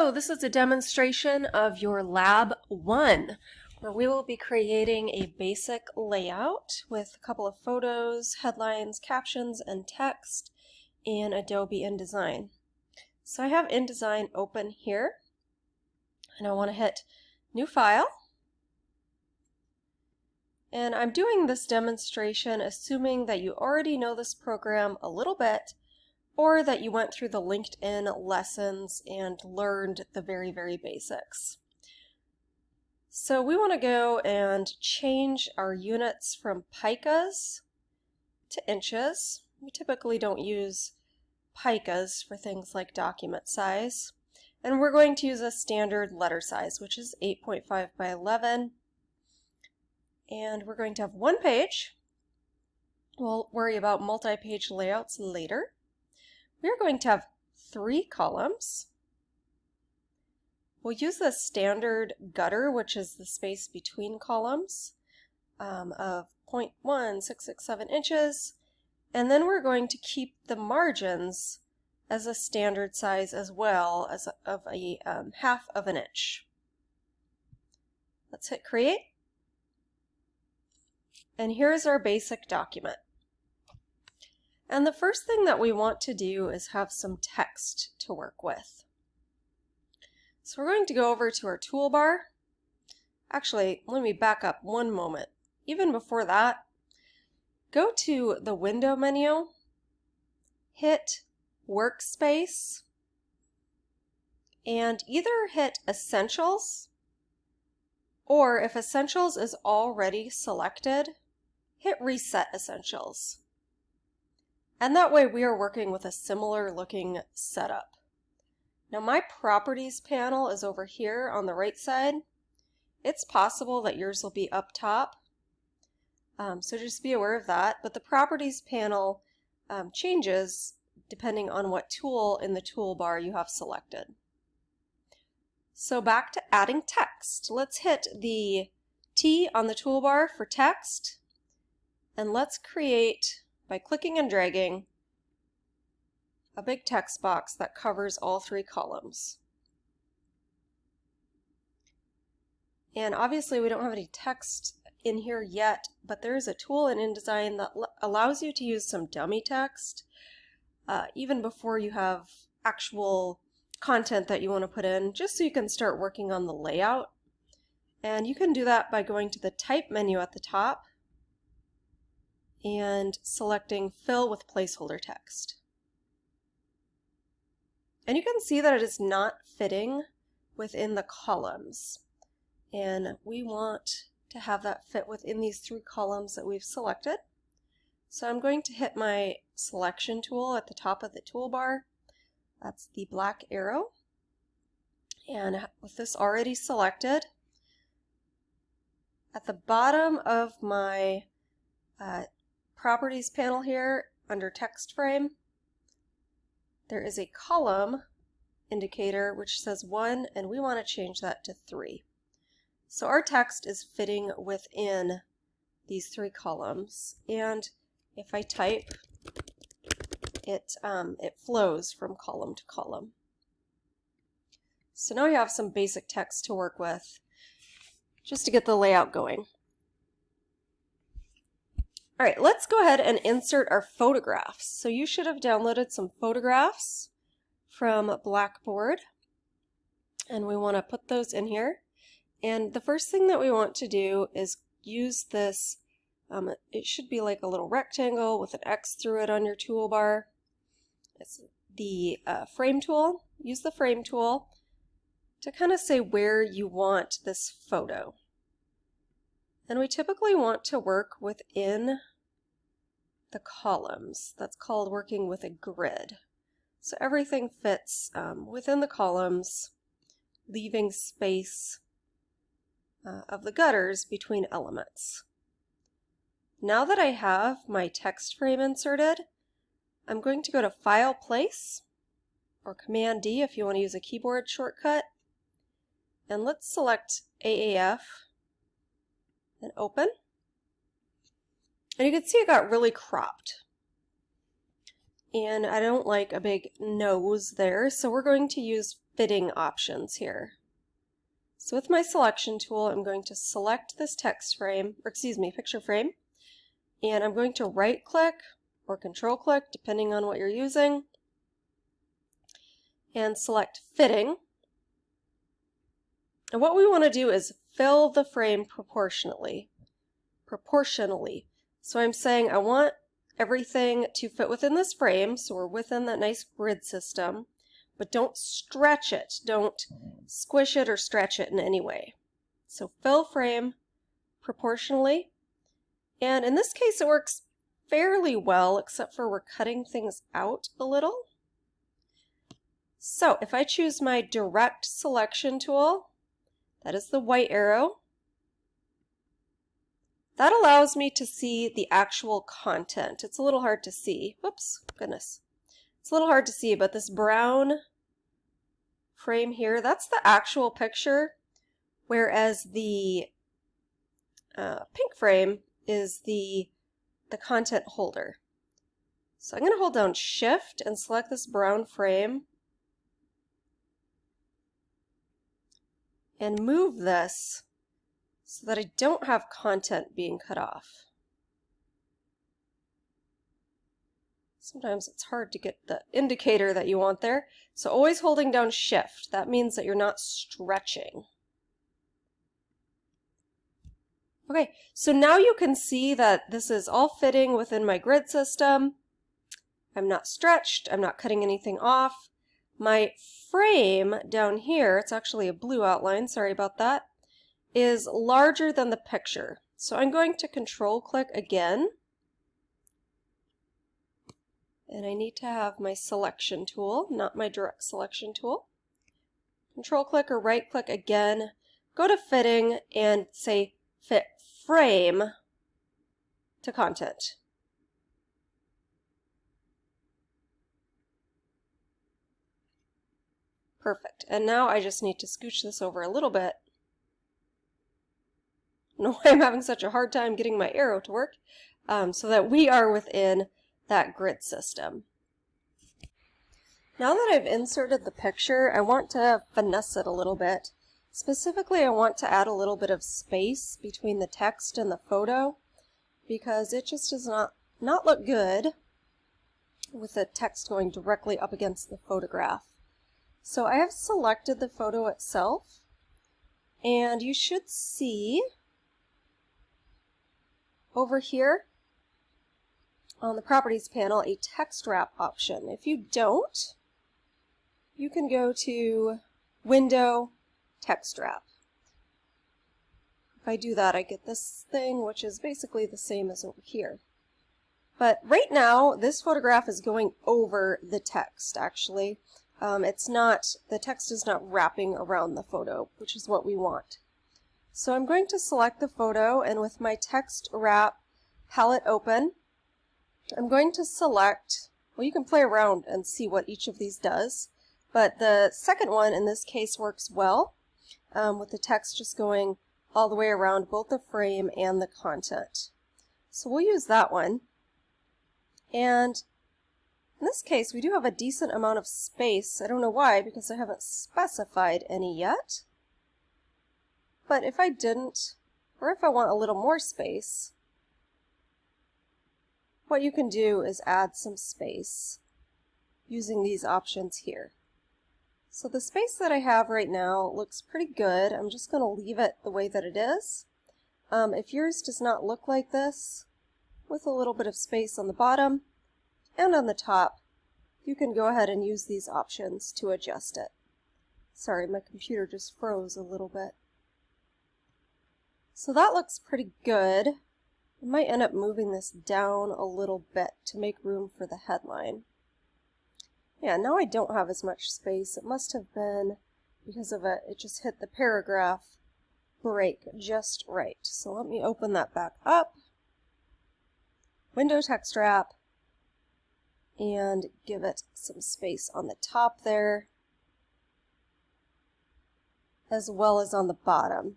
Hello, this is a demonstration of your Lab 1, where we will be creating a basic layout with a couple of photos, headlines, captions, and text in Adobe InDesign. So I have InDesign open here, and I want to hit New File. And I'm doing this demonstration assuming that you already know this program a little bit, or that you went through the LinkedIn lessons and learned the very basics. So we want to go and change our units from picas to inches. We typically don't use picas for things like document size. And we're going to use a standard letter size, which is 8.5 by 11. And we're going to have one page. We'll worry about multi-page layouts later. We're going to have 3 columns. We'll use the standard gutter, which is the space between columns, of 0.1667 inches. And then we're going to keep the margins as a standard size as well, as of a half of an inch. Let's hit create. And here's our basic document. And the first thing that we want to do is have some text to work with. So we're going to go over to our toolbar. Actually, let me back up one moment. Even before that, go to the window menu, hit Workspace, and either hit Essentials, or if Essentials is already selected, hit Reset Essentials. And that way we are working with a similar looking setup. Now my Properties panel is over here on the right side. It's possible that yours will be up top, so just be aware of that. But the Properties panel changes depending on what tool in the toolbar you have selected. So back to adding text. Let's hit the T on the toolbar for text, and let's create, by clicking and dragging, a big text box that covers all 3 columns. And obviously we don't have any text in here yet, but there is a tool in InDesign that allows you to use some dummy text even before you have actual content that you want to put in, just so you can start working on the layout. And you can do that by going to the Type menu at the top and selecting Fill with Placeholder Text. And you can see that it is not fitting within the columns. And we want to have that fit within these 3 columns that we've selected. So I'm going to hit my selection tool at the top of the toolbar. That's the black arrow. And with this already selected, at the bottom of my Properties panel here, under Text Frame, there is a column indicator which says 1, and we want to change that to 3. So our text is fitting within these 3 columns, and if I type, it flows from column to column. So now we have some basic text to work with just to get the layout going. All right, let's go ahead and insert our photographs. So you should have downloaded some photographs from Blackboard, and we want to put those in here. And the first thing that we want to do is use this, it should be like a little rectangle with an X through it on your toolbar. It's the frame tool. Use the frame tool to kind of say where you want this photo. And we typically want to work within the columns. That's called working with a grid. So everything fits within the columns, leaving space of the gutters between elements. Now that I have my text frame inserted, I'm going to go to File, Place, or Command D if you want to use a keyboard shortcut. And let's select AAF and open. And you can see it got really cropped. And I don't like a big nose there, so we're going to use fitting options here. So with my selection tool, I'm going to select this text frame, or excuse me, picture frame, and I'm going to right click or control click, depending on what you're using, and select fitting. And what we want to do is fill the frame proportionally. So I'm saying I want everything to fit within this frame, so we're within that nice grid system, but don't stretch it. Don't squish it or stretch it in any way. So fill frame proportionally. And in this case, it works fairly well, except for we're cutting things out a little. So if I choose my direct selection tool, that is the white arrow, that allows me to see the actual content. It's a little hard to see. Whoops, goodness. It's a little hard to see, but this brown frame here, that's the actual picture, whereas the pink frame is the content holder. So I'm going to hold down Shift and select this brown frame and move this so that I don't have content being cut off. Sometimes it's hard to get the indicator that you want there. So always holding down Shift. That means that you're not stretching. Okay, so now you can see that this is all fitting within my grid system. I'm not stretched. I'm not cutting anything off. My frame down here, it's actually a blue outline, sorry about that, is larger than the picture. So I'm going to control click again. And I need to have my selection tool, not my direct selection tool. Control click or right click again, go to fitting and say fit frame to content. Perfect. And now I just need to scooch this over a little bit. I don't know why I'm having such a hard time getting my arrow to work, so that we are within that grid system. Now that I've inserted the picture, I want to finesse it a little bit. Specifically, I want to add a little bit of space between the text and the photo because it just does not look good with the text going directly up against the photograph. So I have selected the photo itself, and you should see over here on the Properties panel a text wrap option. If you don't, you can go to Window, Text Wrap. If I do that, I get this thing, which is basically the same as over here. But right now, this photograph is going over the text, actually. The text is not wrapping around the photo, which is what we want. So I'm going to select the photo, and with my text wrap palette open, I'm going to select, well, you can play around and see what each of these does, but the second one in this case works well, with the text just going all the way around both the frame and the content. So we'll use that one. And in this case, we do have a decent amount of space. I don't know why, because I haven't specified any yet. But if I didn't, or if I want a little more space, what you can do is add some space using these options here. So the space that I have right now looks pretty good. I'm just going to leave it the way that it is. If yours does not look like this, with a little bit of space on the bottom and on the top, you can go ahead and use these options to adjust it. Sorry, my computer just froze a little bit. So that looks pretty good. I might end up moving this down a little bit to make room for the headline. Yeah, now I don't have as much space. It must have been because of it just hit the paragraph break just right. So let me open that back up. Window Text Wrap, and give it some space on the top there, as well as on the bottom.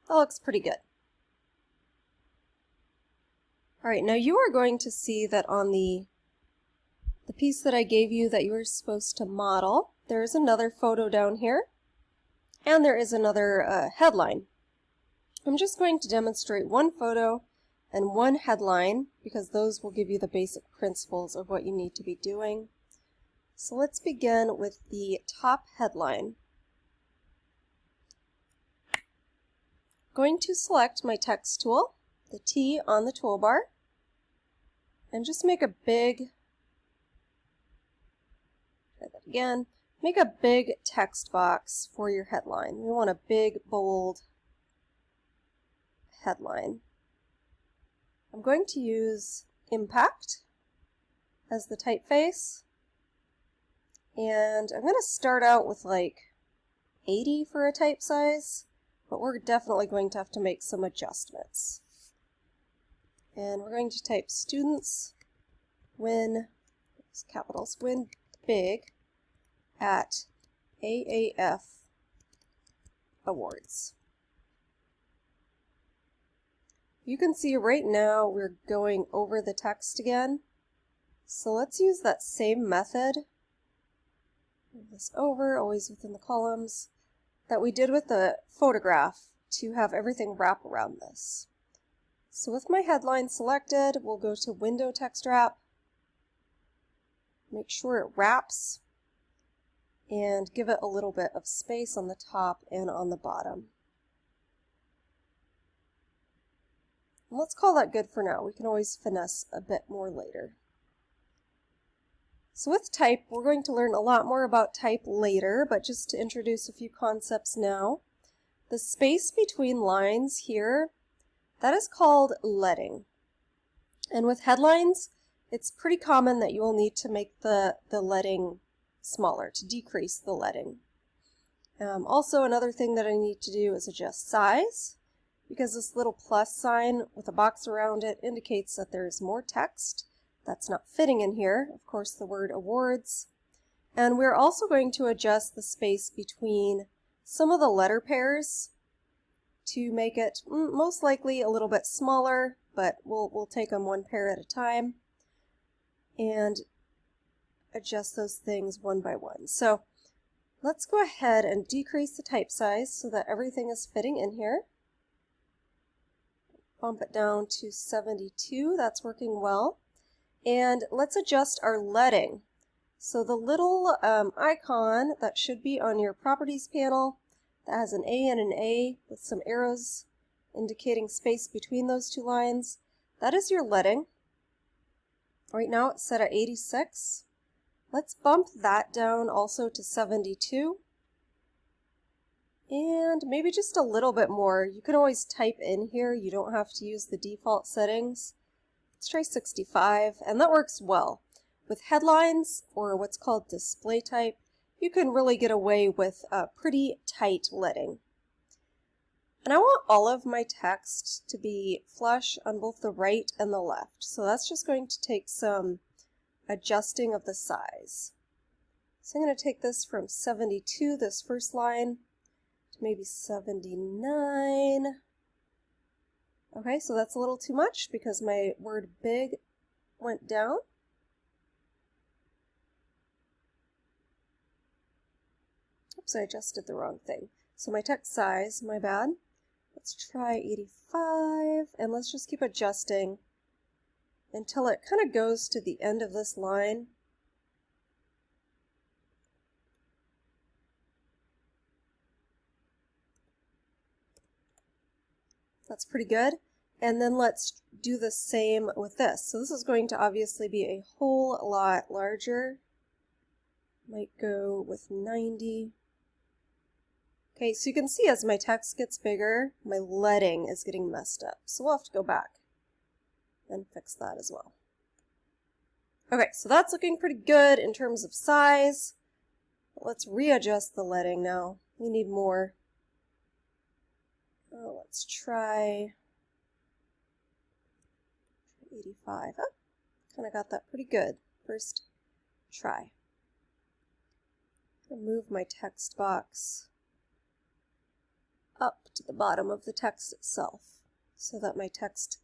That looks pretty good. All right, now you are going to see that on the piece that I gave you that you were supposed to model, there is another photo down here, and there is another headline. I'm just going to demonstrate one photo and one headline because those will give you the basic principles of what you need to be doing. So let's begin with the top headline. I'm going to select my text tool, the T on the toolbar, and just make a big, try that again, make a big text box for your headline. We want a big, bold headline. I'm going to use Impact as the typeface, and I'm going to start out with like 80 for a type size, but we're definitely going to have to make some adjustments. And we're going to type students win, capitals, win big at AAF awards. You can see right now we're going over the text again. So let's use that same method. Move this over, always within the columns, that we did with the photograph to have everything wrap around this. So with my headline selected, we'll go to Window Text Wrap, make sure it wraps, and give it a little bit of space on the top and on the bottom. And let's call that good for now. We can always finesse a bit more later. So with type, we're going to learn a lot more about type later, but just to introduce a few concepts now. The space between lines here, that is called leading. And with headlines, it's pretty common that you will need to make the leading smaller, to decrease the leading. Also, another thing that I need to do is adjust size, because this little plus sign with a box around it indicates that there's more text that's not fitting in here. Of course, the word awards. And we're also going to adjust the space between some of the letter pairs to make it most likely a little bit smaller, but we'll take them one pair at a time and adjust those things one by one. So let's go ahead and decrease the type size so that everything is fitting in here. Bump it down to 72, that's working well. And let's adjust our leading. So the little icon that should be on your properties panel that has an A and an A with some arrows indicating space between those two lines, that is your leading. Right now it's set at 86. Let's bump that down also to 72. And maybe just a little bit more. You can always type in here. You don't have to use the default settings. Let's try 65, and that works well. With headlines, or what's called display type, you can really get away with pretty tight leading. And I want all of my text to be flush on both the right and the left. So that's just going to take some adjusting of the size. So I'm going to take this from 72, this first line, to maybe 79. Okay, so that's a little too much because my word big went down. Oops, I adjusted the wrong thing. So my text size, my bad. Let's try 85, and let's just keep adjusting until it kind of goes to the end of this line. That's pretty good. And then let's do the same with this. So this is going to obviously be a whole lot larger. Might go with 90. Okay, so you can see as my text gets bigger, my leading is getting messed up. So we'll have to go back and fix that as well. Okay, so that's looking pretty good in terms of size. Let's readjust the leading now. We need more. Let's try 85. Oh, kind of got that pretty good. First try. Move my text box up to the bottom of the text itself so that my text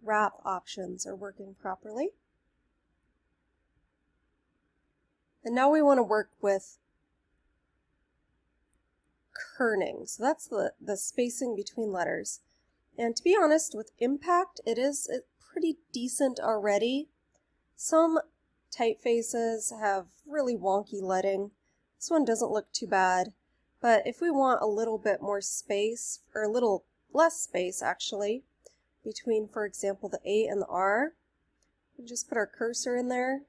wrap options are working properly. And now we want to work with kerning. So that's the spacing between letters. And to be honest, with impact, it is pretty decent already. Some typefaces have really wonky leading. This one doesn't look too bad. But if we want a little bit more space, or a little less space actually, between, for example, the A and the R, we just put our cursor in there.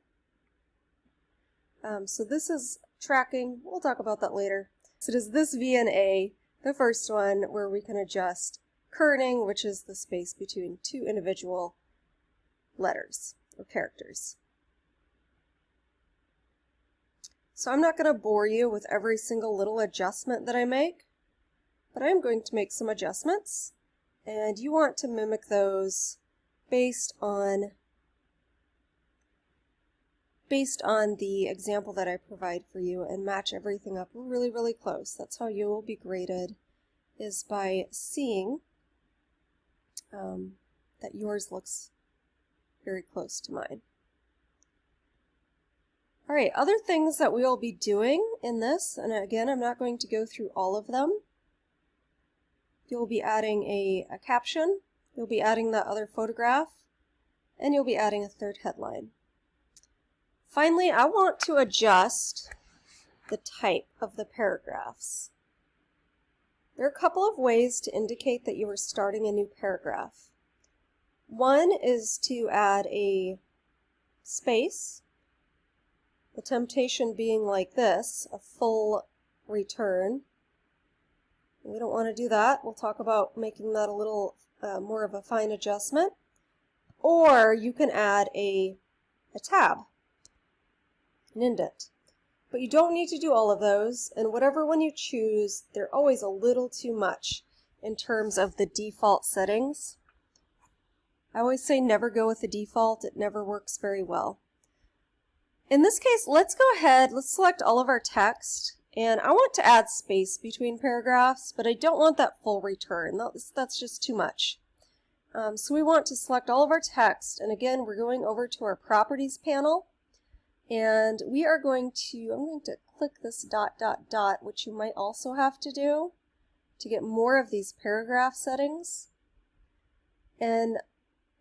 So this is tracking. We'll talk about that later. So it is this V and A, the first one, where we can adjust kerning, which is the space between two individual letters or characters. So I'm not going to bore you with every single little adjustment that I make, but I'm going to make some adjustments, and you want to mimic those based on the example that I provide for you and match everything up really, really close. That's how you will be graded, is by seeing that yours looks very close to mine. All right, other things that we will be doing in this, and again, I'm not going to go through all of them. You'll be adding a caption, you'll be adding that other photograph, and you'll be adding a third headline. Finally, I want to adjust the type of the paragraphs. There are a couple of ways to indicate that you are starting a new paragraph. One is to add a space, the temptation being like this, a full return. We don't want to do that. We'll talk about making that a little more of a fine adjustment. Or you can add a tab, an indent. But you don't need to do all of those, and whatever one you choose, they're always a little too much in terms of the default settings. I always say never go with the default. It never works very well. In this case, let's go ahead, let's select all of our text, and I want to add space between paragraphs, but I don't want that full return. That's just too much. So we want to select all of our text, and again, we're going over to our Properties panel, and we are going to, I'm going to click this dot, dot, dot, which you might also have to do to get more of these paragraph settings. And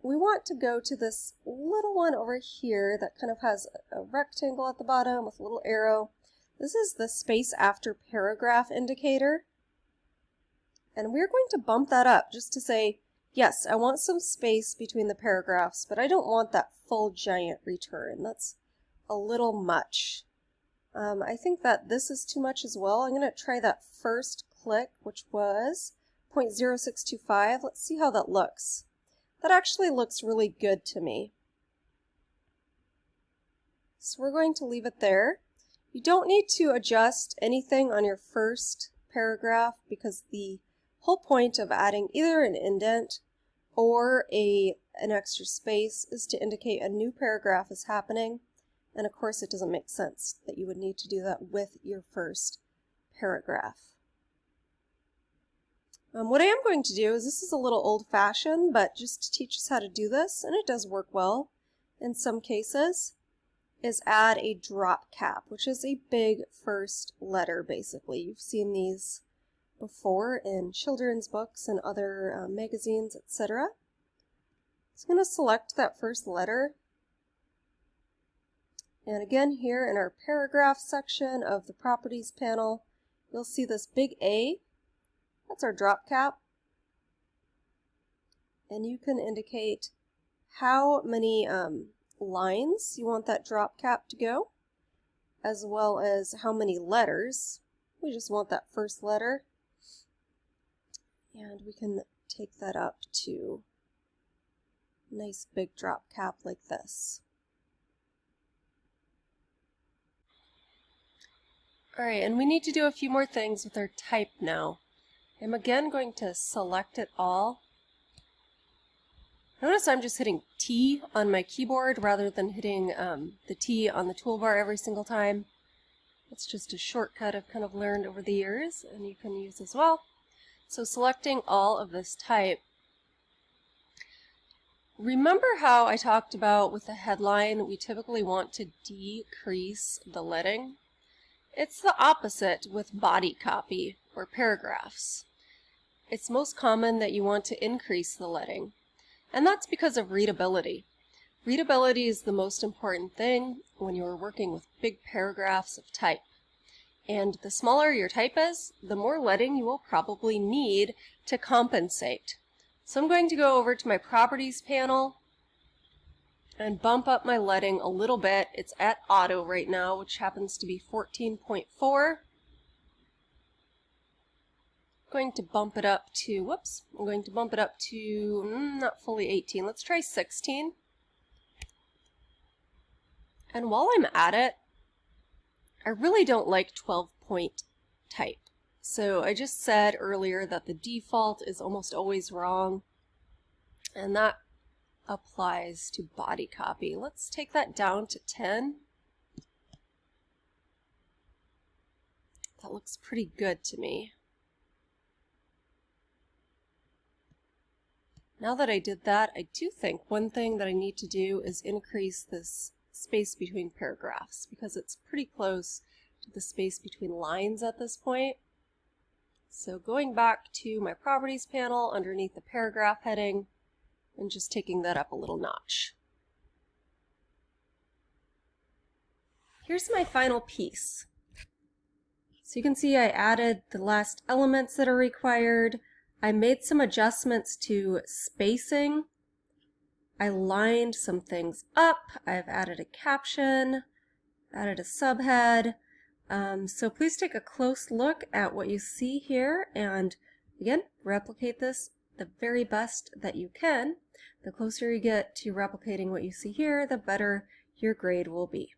we want to go to this little one over here that kind of has a rectangle at the bottom with a little arrow. This is the space after paragraph indicator. And we're going to bump that up just to say, yes, I want some space between the paragraphs, but I don't want that full giant return. That's a little much. I think that this is too much as well. I'm going to try that first click, which was 0.0625. Let's see how that looks. That actually looks really good to me. So we're going to leave it there. You don't need to adjust anything on your first paragraph because the whole point of adding either an indent or an extra space is to indicate a new paragraph is happening. And of course it doesn't make sense that you would need to do that with your first paragraph. What I am going to do is, this is a little old-fashioned, but just to teach us how to do this, and it does work well in some cases, is add a drop cap, which is a big first letter basically. You've seen these before in children's books and other magazines, etc. So I'm going to select that first letter. And again, here in our paragraph section of the Properties panel, you'll see this big A. That's our drop cap. And you can indicate how many lines you want that drop cap to go, as well as how many letters. We just want that first letter. And we can take that up to a nice big drop cap like this. Alright, and we need to do a few more things with our type now. I'm again going to select it all. Notice I'm just hitting T on my keyboard rather than hitting the T on the toolbar every single time. It's just a shortcut I've kind of learned over the years and you can use as well. So selecting all of this type. Remember how I talked about with the headline, we typically want to decrease the leading? It's the opposite with body copy or paragraphs. It's most common that you want to increase the leading, and that's because of readability. Readability is the most important thing when you're working with big paragraphs of type. And the smaller your type is, the more leading you will probably need to compensate. So I'm going to go over to my Properties panel and bump up my leading a little bit. It's at auto right now, which happens to be 14.4. I'm going to bump it up to, not fully 18. Let's try 16. And while I'm at it, I really don't like 12-point type. So I just said earlier that the default is almost always wrong, and that applies to body copy. Let's take that down to 10. That looks pretty good to me. Now that I did that, I do think one thing that I need to do is increase this space between paragraphs, because it's pretty close to the space between lines at this point. So going back to my Properties panel underneath the paragraph heading and just taking that up a little notch. Here's my final piece. So you can see I added the last elements that are required. I made some adjustments to spacing. I lined some things up. I've added a caption, added a subhead. So please take a close look at what you see here, and again, replicate this the very best that you can. The closer you get to replicating what you see here, the better your grade will be.